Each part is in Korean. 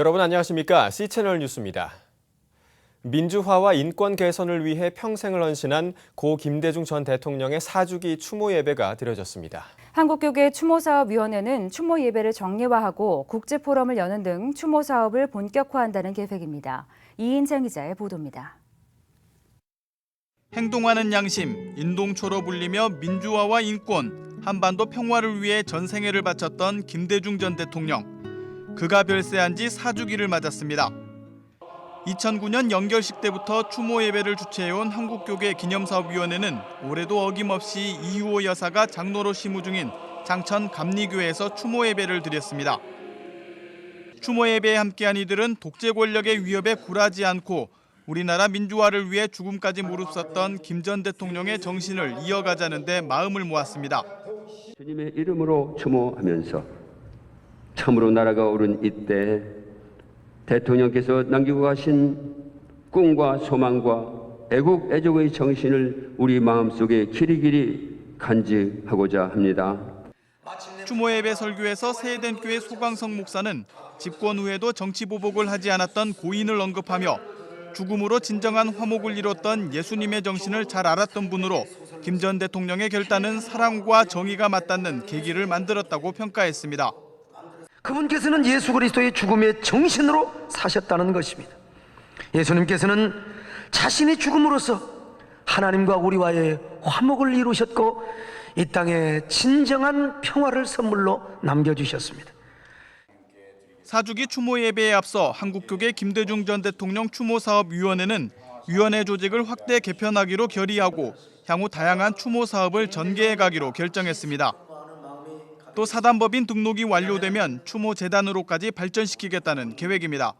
여러분 안녕하십니까? C채널 뉴스입니다. 민주화와 인권 개선을 위해 평생을 헌신한 고 김대중 전 대통령의 사주기 추모 예배가 드려졌습니다. 한국교계 추모사업위원회는 추모 예배를 정례화하고 국제포럼을 여는 등 추모 사업을 본격화한다는 계획입니다. 이인창 기자의 보도입니다. 행동하는 양심, 인동초로 불리며 민주화와 인권, 한반도 평화를 위해 전생애를 바쳤던 김대중 전 대통령. 그가 별세한 지 4주기를 맞았습니다. 2009년 영결식 때부터 추모 예배를 주최해온 한국교계 기념사업위원회는 올해도 어김없이 이유호 여사가 장로로 시무 중인 장천 감리교회에서 추모 예배를 드렸습니다. 추모 예배에 함께한 이들은 독재 권력의 위협에 굴하지 않고 우리나라 민주화를 위해 죽음까지 무릅썼던 김 전 대통령의 정신을 이어가자는 데 마음을 모았습니다. 주님의 이름으로 추모하면서 참으로 나라가 오른 이때 대통령께서 남기고 가신 꿈과 소망과 애국 애족의 정신을 우리 마음속에 길이길이 간직하고자 합니다. 추모 예배 설교에서 세해된 교회 소광석 목사는 집권 후에도 정치 보복을 하지 않았던 고인을 언급하며 죽음으로 진정한 화목을 이뤘던 예수님의 정신을 잘 알았던 분으로 김 전 대통령의 결단은 사랑과 정의가 맞닿는 계기를 만들었다고 평가했습니다. 그분께서는 예수 그리스도의 죽음의 정신으로 사셨다는 것입니다. 예수님께서는 자신의 죽음으로써 하나님과 우리와의 화목을 이루셨고 이 땅에 진정한 평화를 선물로 남겨주셨습니다. 사주기 추모 예배에 앞서 한국교계 김대중 전 대통령 추모사업위원회는 위원회 조직을 확대 개편하기로 결의하고 향후 다양한 추모 사업을 전개해 가기로 결정했습니다. 또 사단법인 등록이 완료되면 추모재단으로까지 발전시키겠다는 계획입니다.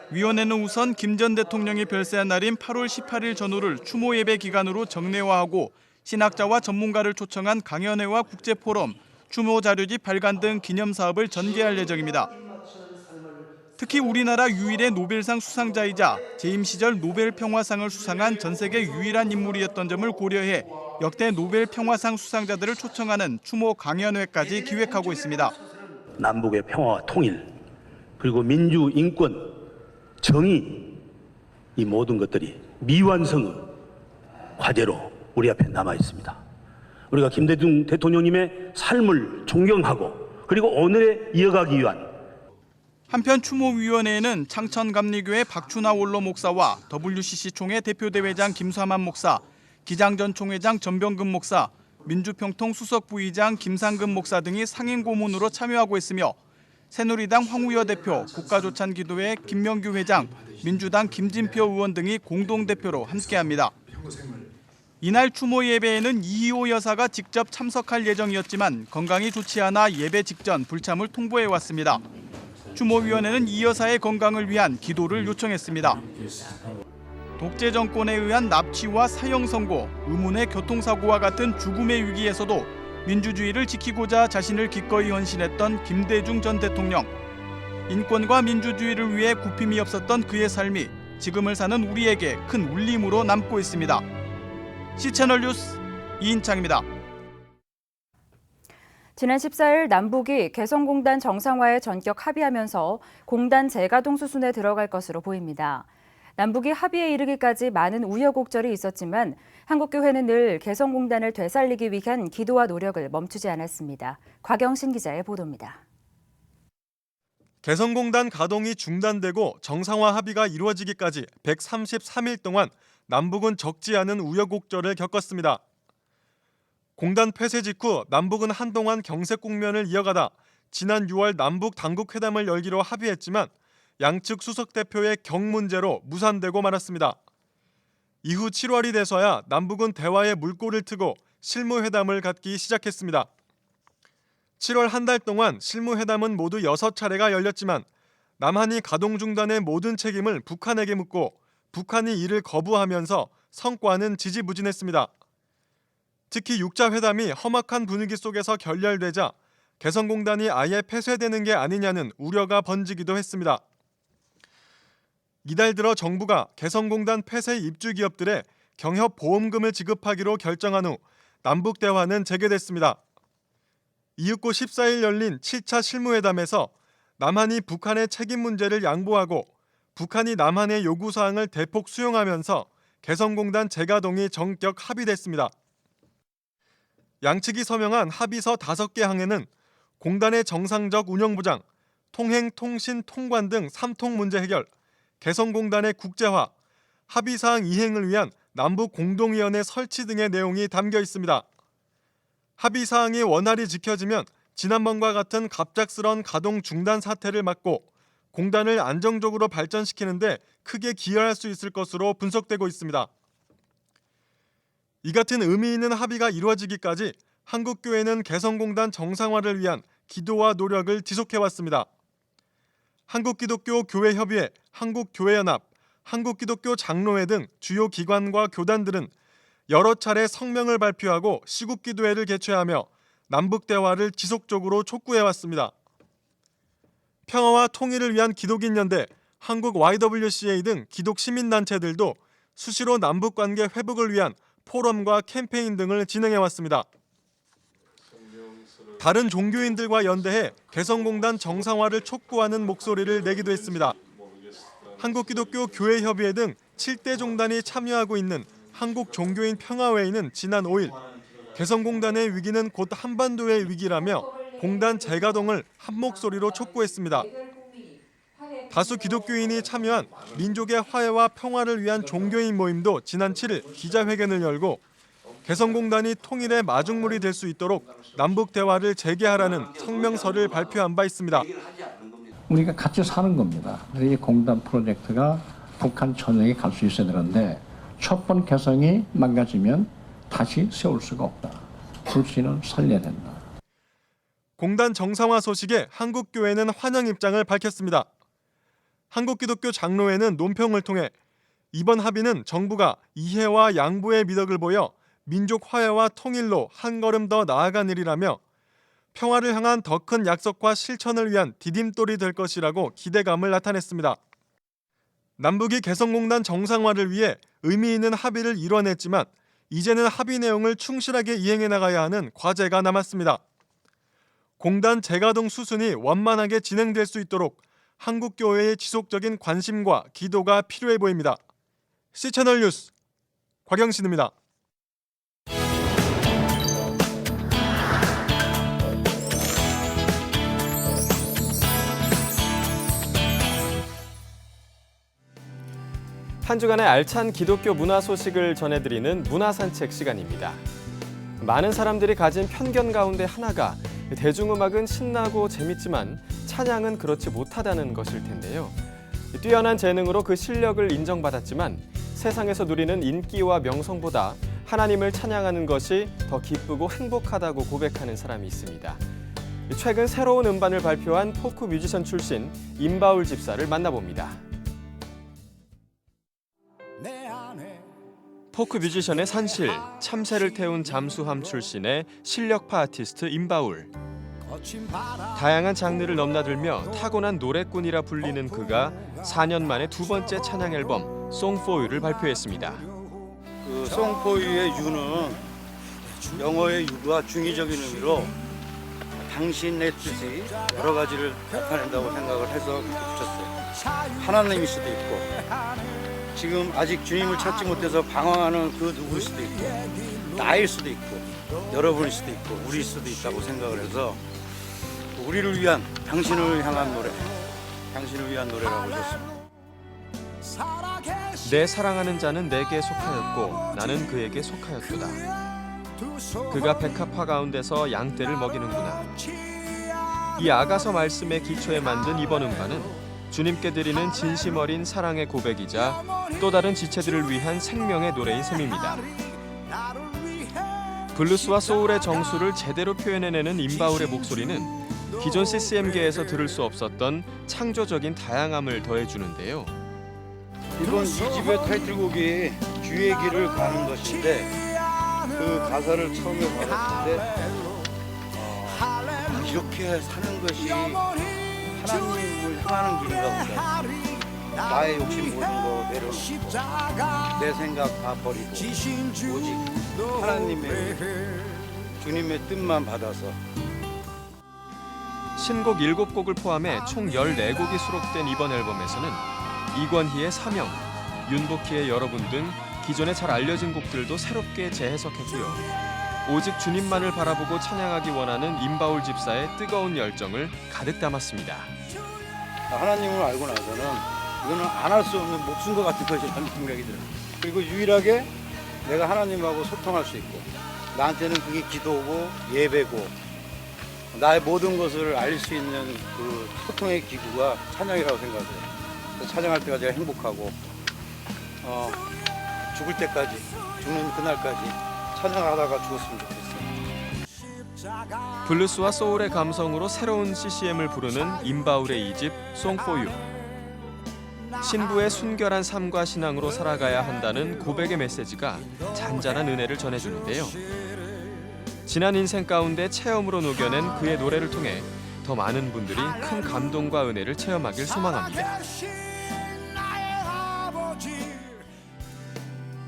위원회는 우선 김 전 대통령이 별세한 날인 8월 18일 전후를 추모 예배 기간으로 정례화하고 신학자와 전문가를 초청한 강연회와 국제포럼, 추모 자료집 발간 등 기념 사업을 전개할 예정입니다. 특히 우리나라 유일의 노벨상 수상자이자 재임 시절 노벨 평화상을 수상한 전 세계 유일한 인물이었던 점을 고려해 역대 노벨 평화상 수상자들을 초청하는 추모 강연회까지 기획하고 있습니다. 남북의 평화와 통일, 그리고 민주, 인권, 정의, 이 모든 것들이 미완성의 과제로 우리 앞에 남아 있습니다. 우리가 김대중 대통령님의 삶을 존경하고 그리고 오늘에 이어가기 위한 한편 추모위원회에는 창천감리교회 박춘하 원로 목사와 WCC 총회 대표대회장 김사만 목사, 기장 전 총회장 전병근 목사, 민주평통 수석 부의장 김상근 목사 등이 상임 고문으로 참여하고 있으며 새누리당 황우여 대표, 국가조찬기도회 김명규 회장, 민주당 김진표 의원 등이 공동대표로 함께합니다. 이날 추모 예배에는 이희호 여사가 직접 참석할 예정이었지만 건강이 좋지 않아 예배 직전 불참을 통보해왔습니다. 추모위원회는 이 여사의 건강을 위한 기도를 요청했습니다. 독재 정권에 의한 납치와 사형 선고, 의문의 교통사고와 같은 죽음의 위기에서도 민주주의를 지키고자 자신을 기꺼이 헌신했던 김대중 전 대통령. 인권과 민주주의를 위해 굽힘이 없었던 그의 삶이 지금을 사는 우리에게 큰 울림으로 남고 있습니다. C채널 뉴스 이인창입니다. 지난 14일 남북이 개성공단 정상화에 전격 합의하면서 공단 재가동 수순에 들어갈 것으로 보입니다. 남북이 합의에 이르기까지 많은 우여곡절이 있었지만 한국교회는 늘 개성공단을 되살리기 위한 기도와 노력을 멈추지 않았습니다. 곽영신 기자의 보도입니다. 개성공단 가동이 중단되고 정상화 합의가 이루어지기까지 133일 동안 남북은 적지 않은 우여곡절을 겪었습니다. 공단 폐쇄 직후 남북은 한동안 경색 국면을 이어가다 지난 6월 남북 당국회담을 열기로 합의했지만 양측 수석 대표의 경 문제로 무산되고 말았습니다. 이후 7월이 돼서야 남북은 대화의 물꼬를 트고 실무회담을 갖기 시작했습니다. 7월 한 달 동안 실무회담은 모두 6차례가 열렸지만 남한이 가동 중단의 모든 책임을 북한에게 묻고 북한이 이를 거부하면서 성과는 지지부진했습니다. 특히 6자 회담이 험악한 분위기 속에서 결렬되자 개성공단이 아예 폐쇄되는 게 아니냐는 우려가 번지기도 했습니다. 이달 들어 정부가 개성공단 폐쇄 입주 기업들에 경협 보험금을 지급하기로 결정한 후 남북 대화는 재개됐습니다. 이윽고 14일 열린 7차 실무회담에서 남한이 북한의 책임 문제를 양보하고 북한이 남한의 요구사항을 대폭 수용하면서 개성공단 재가동이 전격 합의됐습니다. 양측이 서명한 합의서 5개 항에는 공단의 정상적 운영보장, 통행, 통신, 통관 등 3통 문제 해결, 개성공단의 국제화, 합의사항 이행을 위한 남북공동위원회 설치 등의 내용이 담겨 있습니다. 합의사항이 원활히 지켜지면 지난번과 같은 갑작스런 가동 중단 사태를 막고 공단을 안정적으로 발전시키는 데 크게 기여할 수 있을 것으로 분석되고 있습니다. 이 같은 의미 있는 합의가 이루어지기까지 한국교회는 개성공단 정상화를 위한 기도와 노력을 지속해왔습니다. 한국기독교교회협의회, 한국교회연합, 한국기독교장로회 등 주요 기관과 교단들은 여러 차례 성명을 발표하고 시국기도회를 개최하며 남북대화를 지속적으로 촉구해왔습니다. 평화와 통일을 위한 기독인연대, 한국 YWCA 등 기독시민단체들도 수시로 남북관계 회복을 위한 포럼과 캠페인 등을 진행해왔습니다. 다른 종교인들과 연대해 개성공단 정상화를 촉구하는 목소리를 내기도 했습니다. 한국기독교교회협의회 등 7대 종단이 참여하고 있는 한국종교인 평화회의는 지난 5일 개성공단의 위기는 곧 한반도의 위기라며 공단 재가동을 한 목소리로 촉구했습니다. 다수 기독교인이 참여한 민족의 화해와 평화를 위한 종교인 모임도 지난 7일 기자회견을 열고 개성공단이 통일의 마중물이 될 수 있도록 남북 대화를 재개하라는 성명서를 발표한 바 있습니다. 우리가 같이 사는 겁니다. 그래서 이 공단 프로젝트가 북한 전역에 갈 수 있어야 되는데 첫 번 개성이 망가지면 다시 세울 수가 없다. 불신을 살려야 된다. 공단 정상화 소식에 한국교회는 환영 입장을 밝혔습니다. 한국기독교장로회는 논평을 통해 이번 합의는 정부가 이해와 양보의 미덕을 보여 민족 화해와 통일로 한 걸음 더 나아간 일이라며 평화를 향한 더 큰 약속과 실천을 위한 디딤돌이 될 것이라고 기대감을 나타냈습니다. 남북이 개성공단 정상화를 위해 의미 있는 합의를 이뤄냈지만 이제는 합의 내용을 충실하게 이행해 나가야 하는 과제가 남았습니다. 공단 재가동 수순이 원만하게 진행될 수 있도록 한국교회의 지속적인 관심과 기도가 필요해 보입니다. C채널 뉴스 곽영신입니다. 한 주간의 알찬 기독교 문화 소식을 전해드리는 문화산책 시간입니다. 많은 사람들이 가진 편견 가운데 하나가 대중음악은 신나고 재밌지만 찬양은 그렇지 못하다는 것일 텐데요. 뛰어난 재능으로 그 실력을 인정받았지만 세상에서 누리는 인기와 명성보다 하나님을 찬양하는 것이 더 기쁘고 행복하다고 고백하는 사람이 있습니다. 최근 새로운 음반을 발표한 포크 뮤지션 출신 임바울 집사를 만나봅니다. 포크 뮤지션의 산실, 참새를 태운 잠수함 출신의 실력파 아티스트 임바울. 다양한 장르를 넘나들며 타고난 노래꾼이라 불리는 그가 4년 만에 두 번째 찬양 앨범 Song for You를 발표했습니다. 그 Song for You의 You는 영어의 You가 중의적인 의미로 당신의 뜻이 여러 가지를 나타낸다고 생각을 해서 붙였어요. 하나님일 수도 있고 지금 아직 주님을 찾지 못해서 방황하는 그 누구일 수도 있고 나일 수도 있고 여러분일 수도 있고 우리일 수도 있다고 생각을 해서 우리를 위한 당신을 향한 노래, 당신을 위한 노래라고 했습니다. 내 사랑하는 자는 내게 속하였고 나는 그에게 속하였도다. 그가 백합화 가운데서 양떼를 먹이는구나. 이 아가서 말씀의 기초에 만든 이번 음반은 주님께 드리는 진심 어린 사랑의 고백이자 또 다른 지체들을 위한 생명의 노래인 셈입니다. 블루스와 소울의 정수를 제대로 표현해내는 임바울의 목소리는 기존 CCM계에서 들을 수 없었던 창조적인 다양함을 더해주는데요. 이번 2집의 타이틀곡이 주의 길을 가는 것인데 그 가사를 처음에 받았을 때 이렇게 사는 것이 하나님을 향하는 길인가 보다. 나의 욕심 모든 거 내려놓고 내 생각 다 버리고 오직 하나님의 주님의 뜻만 받아서 신곡 7곡을 포함해 총 14곡이 수록된 이번 앨범에서는 이권희의 사명, 윤복희의 여러분 등 기존에 잘 알려진 곡들도 새롭게 재해석했고요. 오직 주님만을 바라보고 찬양하기 원하는 임바울 집사의 뜨거운 열정을 가득 담았습니다. 하나님을 알고 나서는 이거는 안 할 수 없는 목숨과 같은 것이라는 생각이 들어요. 그리고 유일하게 내가 하나님하고 소통할 수 있고 나한테는 그게 기도고 예배고 나의 모든 것을 알릴 수 있는 그 소통의 기구가 찬양이라고 생각해요. 찬양할 때가 제가 행복하고 죽을 때까지, 죽는 그날까지 찬양하다가 죽었으면 좋겠어요. 블루스와 소울의 감성으로 새로운 CCM을 부르는 임바울의 2집 Song for You. 신부의 순결한 삶과 신앙으로 살아가야 한다는 고백의 메시지가 잔잔한 은혜를 전해주는데요. 지난 인생 가운데 체험으로 녹여낸 그의 노래를 통해 더 많은 분들이 큰 감동과 은혜를 체험하길 소망합니다.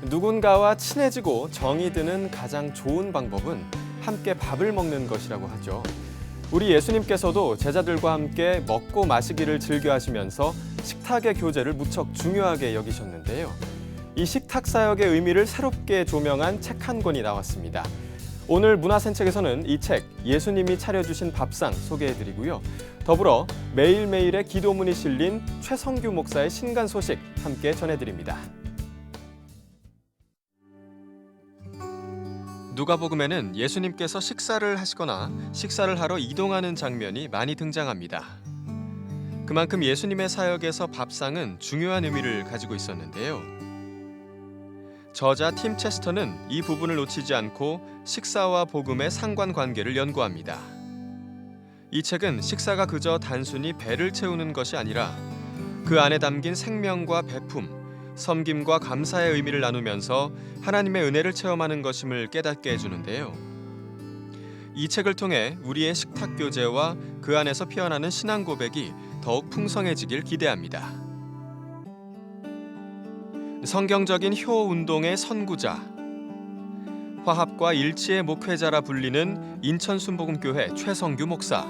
누군가와 친해지고 정이 드는 가장 좋은 방법은 함께 밥을 먹는 것이라고 하죠. 우리 예수님께서도 제자들과 함께 먹고 마시기를 즐겨 하시면서 식탁의 교제를 무척 중요하게 여기셨는데요. 이 식탁 사역의 의미를 새롭게 조명한 책 한 권이 나왔습니다. 오늘 문화산책에서는 이 책 예수님이 차려주신 밥상 소개해드리고요. 더불어 매일매일의 기도문이 실린 최성규 목사의 신간 소식 함께 전해드립니다. 누가복음에는 예수님께서 식사를 하시거나 식사를 하러 이동하는 장면이 많이 등장합니다. 그만큼 예수님의 사역에서 밥상은 중요한 의미를 가지고 있었는데요. 저자 팀 체스터는 이 부분을 놓치지 않고 식사와 복음의 상관관계를 연구합니다. 이 책은 식사가 그저 단순히 배를 채우는 것이 아니라 그 안에 담긴 생명과 베품, 섬김과 감사의 의미를 나누면서 하나님의 은혜를 체험하는 것임을 깨닫게 해주는데요. 이 책을 통해 우리의 식탁 교제와 그 안에서 피어나는 신앙 고백이 더욱 풍성해지길 기대합니다. 성경적인 효 운동의 선구자, 화합과 일치의 목회자라 불리는 인천순복음교회 최성규 목사.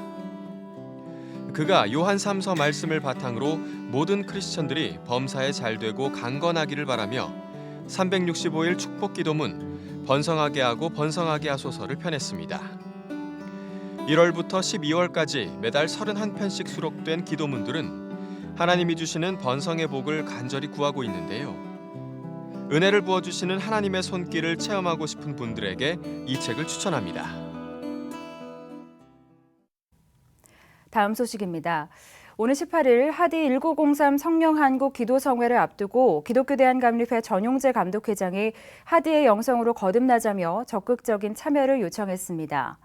그가 요한 3서 말씀을 바탕으로 모든 크리스천들이 범사에 잘되고 강건하기를 바라며 365일 축복기도문 번성하게 하고 번성하게 하소서를 펴냈습니다. 1월부터 12월까지 매달 31편씩 수록된 기도문들은 하나님이 주시는 번성의 복을 간절히 구하고 있는데요. 은혜를 부어주시는 하나님의 손길을 체험하고 싶은 분들에게 이 책을 추천합니다. 다음 소식입니다. 오늘 18일 하디 1903 성령한국 기도성회를 앞두고 기독교 대한감리회 전용재 감독회장이 하디의 영성으로 거듭나자며 적극적인 참여를 요청했습니다.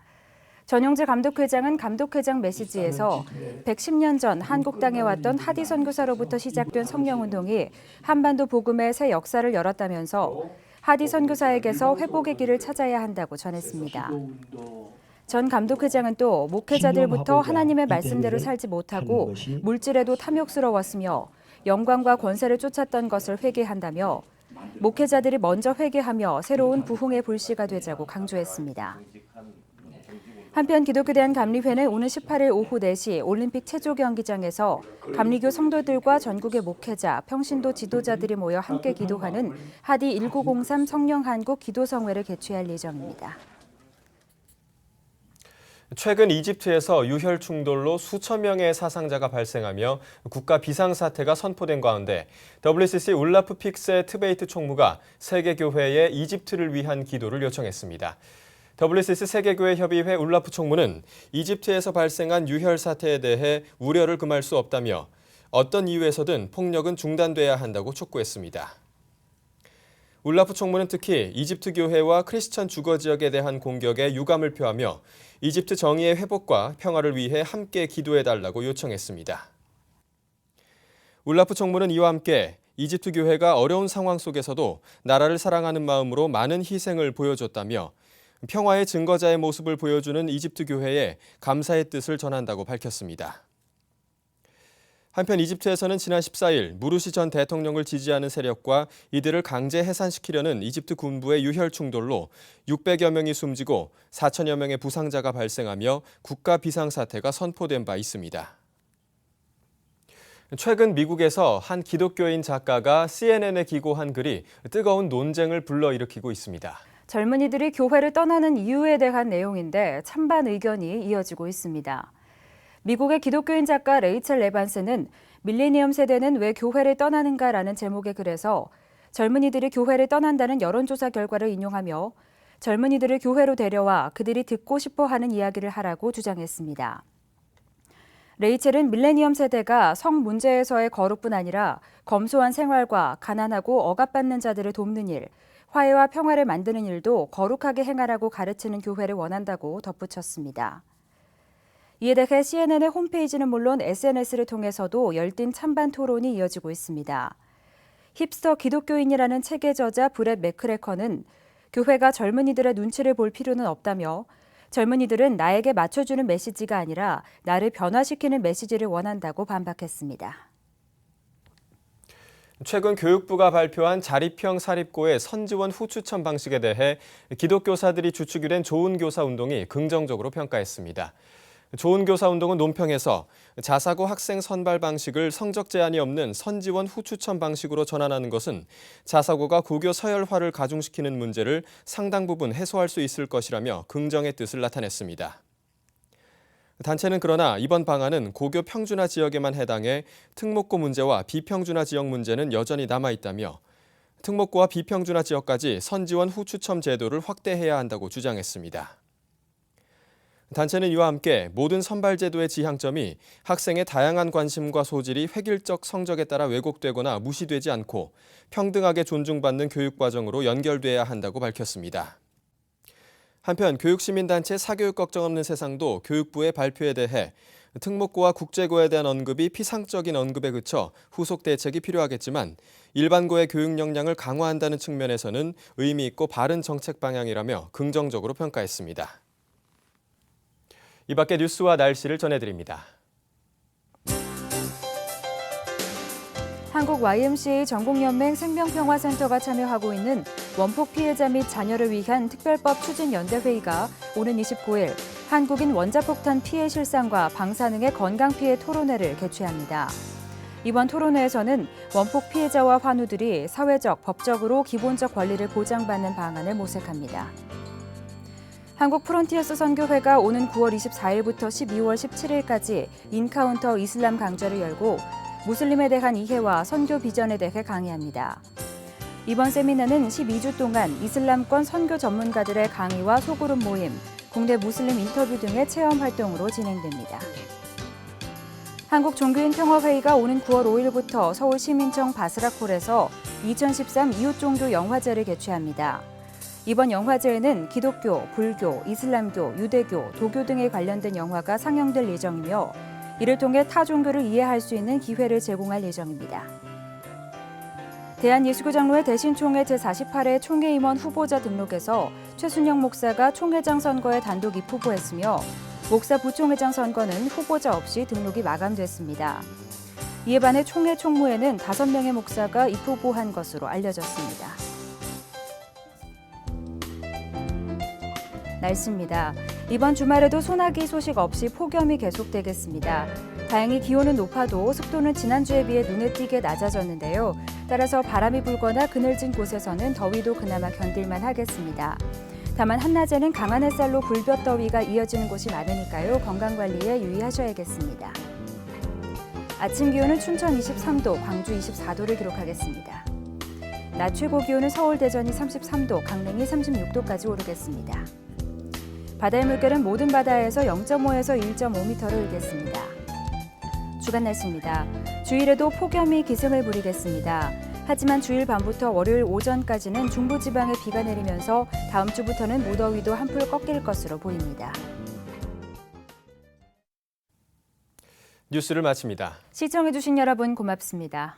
전용재 감독회장은 감독회장 메시지에서 110년 전 한국 땅에 왔던 하디 선교사로부터 시작된 성령운동이 한반도 복음의 새 역사를 열었다면서 하디 선교사에게서 회복의 길을 찾아야 한다고 전했습니다. 전 감독회장은 또 목회자들부터 하나님의 말씀대로 살지 못하고 물질에도 탐욕스러웠으며 영광과 권세를 쫓았던 것을 회개한다며 목회자들이 먼저 회개하며 새로운 부흥의 불씨가 되자고 강조했습니다. 한편 기독교 대한감리회는 오늘 18일 오후 4시 올림픽 체조 경기장에서 감리교 성도들과 전국의 목회자, 평신도 지도자들이 모여 함께 기도하는 하디 1903 성령한국 기도성회를 개최할 예정입니다. 최근 이집트에서 유혈 충돌로 수천 명의 사상자가 발생하며 국가 비상사태가 선포된 가운데 WCC 울라프 픽세 트베이트 총무가 세계교회에 이집트를 위한 기도를 요청했습니다. WCC 세계교회협의회 울라프 총무는 이집트에서 발생한 유혈 사태에 대해 우려를 금할 수 없다며 어떤 이유에서든 폭력은 중단돼야 한다고 촉구했습니다. 울라프 총무는 특히 이집트 교회와 크리스천 주거 지역에 대한 공격에 유감을 표하며 이집트 정의의 회복과 평화를 위해 함께 기도해달라고 요청했습니다. 울라프 총무는 이와 함께 이집트 교회가 어려운 상황 속에서도 나라를 사랑하는 마음으로 많은 희생을 보여줬다며 평화의 증거자의 모습을 보여주는 이집트 교회에 감사의 뜻을 전한다고 밝혔습니다. 한편 이집트에서는 지난 14일 무르시 전 대통령을 지지하는 세력과 이들을 강제 해산시키려는 이집트 군부의 유혈 충돌로 600여 명이 숨지고 4천여 명의 부상자가 발생하며 국가 비상사태가 선포된 바 있습니다. 최근 미국에서 한 기독교인 작가가 CNN에 기고한 글이 뜨거운 논쟁을 불러일으키고 있습니다. 젊은이들이 교회를 떠나는 이유에 대한 내용인데 찬반 의견이 이어지고 있습니다. 미국의 기독교인 작가 레이첼 레반스는 밀레니엄 세대는 왜 교회를 떠나는가라는 제목의 글에서 젊은이들이 교회를 떠난다는 여론조사 결과를 인용하며 젊은이들을 교회로 데려와 그들이 듣고 싶어하는 이야기를 하라고 주장했습니다. 레이첼은 밀레니엄 세대가 성 문제에서의 거룩뿐 아니라 검소한 생활과 가난하고 억압받는 자들을 돕는 일, 화해와 평화를 만드는 일도 거룩하게 행하라고 가르치는 교회를 원한다고 덧붙였습니다. 이에 대해 CNN의 홈페이지는 물론 SNS를 통해서도 열띤 찬반 토론이 이어지고 있습니다. 힙스터 기독교인이라는 책의 저자 브렛 맥크레커는 교회가 젊은이들의 눈치를 볼 필요는 없다며 젊은이들은 나에게 맞춰주는 메시지가 아니라 나를 변화시키는 메시지를 원한다고 반박했습니다. 최근 교육부가 발표한 자립형 사립고의 선지원 후추천 방식에 대해 기독교사들이 주축이 된 좋은교사 운동이 긍정적으로 평가했습니다. 좋은교사운동은 논평에서 자사고 학생 선발 방식을 성적 제한이 없는 선지원 후추천 방식으로 전환하는 것은 자사고가 고교 서열화를 가중시키는 문제를 상당 부분 해소할 수 있을 것이라며 긍정의 뜻을 나타냈습니다. 단체는 그러나 이번 방안은 고교 평준화 지역에만 해당해 특목고 문제와 비평준화 지역 문제는 여전히 남아있다며 특목고와 비평준화 지역까지 선지원 후추첨 제도를 확대해야 한다고 주장했습니다. 단체는 이와 함께 모든 선발 제도의 지향점이 학생의 다양한 관심과 소질이 획일적 성적에 따라 왜곡되거나 무시되지 않고 평등하게 존중받는 교육과정으로 연결돼야 한다고 밝혔습니다. 한편 교육시민단체 사교육 걱정 없는 세상도 교육부의 발표에 대해 특목고와 국제고에 대한 언급이 피상적인 언급에 그쳐 후속 대책이 필요하겠지만 일반고의 교육 역량을 강화한다는 측면에서는 의미 있고 바른 정책 방향이라며 긍정적으로 평가했습니다. 이 밖의 뉴스와 날씨를 전해드립니다. 한국 YMCA 전국연맹 생명평화센터가 참여하고 있는 원폭 피해자 및 자녀를 위한 특별법 추진연대회의가 오는 29일 한국인 원자폭탄 피해 실상과 방사능의 건강피해 토론회를 개최합니다. 이번 토론회에서는 원폭 피해자와 환우들이 사회적, 법적으로 기본적 권리를 보장받는 방안을 모색합니다. 한국 프론티어스 선교회가 오는 9월 24일부터 12월 17일까지 인카운터 이슬람 강좌를 열고 무슬림에 대한 이해와 선교 비전에 대해 강의합니다. 이번 세미나는 12주 동안 이슬람권 선교 전문가들의 강의와 소그룹 모임, 국내 무슬림 인터뷰 등의 체험 활동으로 진행됩니다. 한국종교인평화회의가 오는 9월 5일부터 서울 시민청 바스락홀에서 2013 이웃종교 영화제를 개최합니다. 이번 영화제에는 기독교, 불교, 이슬람교, 유대교, 도교 등에 관련된 영화가 상영될 예정이며 이를 통해 타 종교를 이해할 수 있는 기회를 제공할 예정입니다. 대한예수교장로회 대신총회 제48회 총회임원 후보자 등록에서 최순영 목사가 총회장 선거에 단독 입후보했으며 목사 부총회장 선거는 후보자 없이 등록이 마감됐습니다. 이에 반해 총회 총무에는 5명의 목사가 입후보한 것으로 알려졌습니다. 날씨입니다. 이번 주말에도 소나기 소식 없이 폭염이 계속되겠습니다. 다행히 기온은 높아도 습도는 지난주에 비해 눈에 띄게 낮아졌는데요. 따라서 바람이 불거나 그늘진 곳에서는 더위도 그나마 견딜만 하겠습니다. 다만 한낮에는 강한 햇살로 불볕더위가 이어지는 곳이 많으니까요. 건강관리에 유의하셔야겠습니다. 아침 기온은 춘천 23도, 광주 24도를 기록하겠습니다. 낮 최고 기온은 서울, 대전이 33도, 강릉이 36도까지 오르겠습니다. 바다의 물결은 모든 바다에서 0.5에서 1.5m를 일겠습니다. 주간 날씨입니다. 주일에도 폭염이 기승을 부리겠습니다. 하지만 주일 밤부터 월요일 오전까지는 중부지방에 비가 내리면서 다음 주부터는 무더위도 한풀 꺾일 것으로 보입니다. 뉴스를 마칩니다. 시청해주신 여러분 고맙습니다.